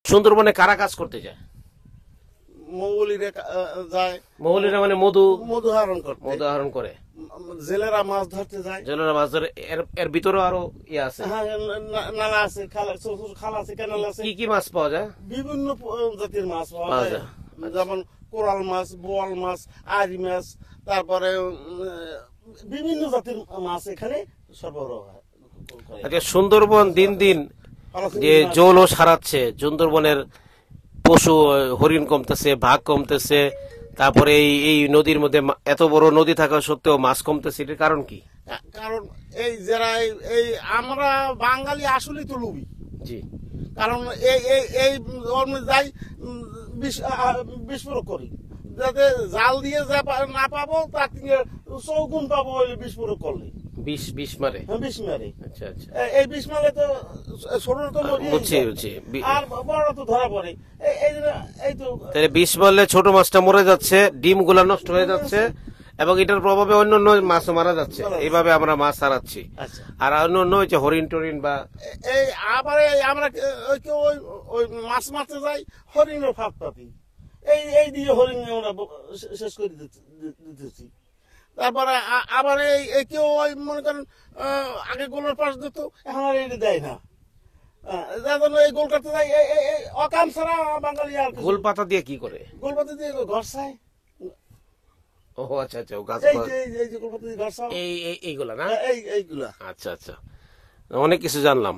সুন্দরবনে কারা কাজ করতে যায়? মৌলিরা যায়, মৌলিরা মানে মধু মধু আহরণ করতে, মধু আহরণ করে। জেলেরা মাছ ধরতে যায়। জেলেরা মাছ ধরে। এর ভিতরে আরো ইয়ে আছে, হ্যাঁ, নালা আছে, খাল, ছোট ছোট খাল আছে, ক্যানাল আছে। কি কি মাছ পাওয়া যায়? বিভিন্ন জাতির মাছ পাওয়া পাওয়া যায়, যায়। যেমন কোরাল মাছ, বোয়াল মাছ, আরি মাছ, তারপরে বিভিন্ন জাতির মাছ এখানে সরবরাহ হয়। আচ্ছা, সুন্দরবন দিন দিন যে জলও সারাচ্ছে, সুন্দরবনের পশু হরিণ কমতেছে, বাঘ কমতেছে, তারপরে এই নদীর মধ্যে এত বড় নদী থাকা সত্ত্বেও মাছ কমতেছে, এটার কারণ কি? কারণ এই যারা এই আমরা বাঙালি আসলেই তো লোভী। জি। কারণ এই এই এই যাই বিস্ফোরক করি, যাতে জাল দিয়ে যা না পাবো তার থেকে চৌগুণ পাবো ওই বিস্ফোরক করলে। বিষ মারে। বিষ মারে। আচ্ছা আচ্ছা। এই বিষ মারে তো ছোট তো বুঝছি বুঝছি। আর বড় তো ধরা পড়ে। এই তো তাহলে বিষ মারলে ছোট মাছটা মরে যাচ্ছে, ডিম গুলা নষ্ট হয়ে যাচ্ছে, এবং এটার প্রভাবে অন্য অন্য মাছও মারা যাচ্ছে। এইভাবে আমরা মাছ হারাচ্ছি। আর অন্য অন্য হচ্ছে হরিণ টরিন বা এই আবার আমরা ওই মাছ মারতে যাই, হরিণের ফাঁদ পাতি, এই দিয়ে হরিণ আমরা শেষ করে দিতেছি। তারপরে আবার এই কেউ ওই মনে করেন আগে গোলের পাশ দিত, এখন আর এটা দেয় না। যার জন্য এই গোল কাটতে যাই, অকাম ছাড়া বাঙালি আর গোল পাতা দিয়ে কি করে? গোল পাতা দিয়ে ঘর চায়। ও আচ্ছা আচ্ছা, গাছ এই যে গোল পাতা দিয়ে ঘর চাও, এইগুলা না? এইগুলা। আচ্ছা আচ্ছা, অনেক কিছু জানলাম।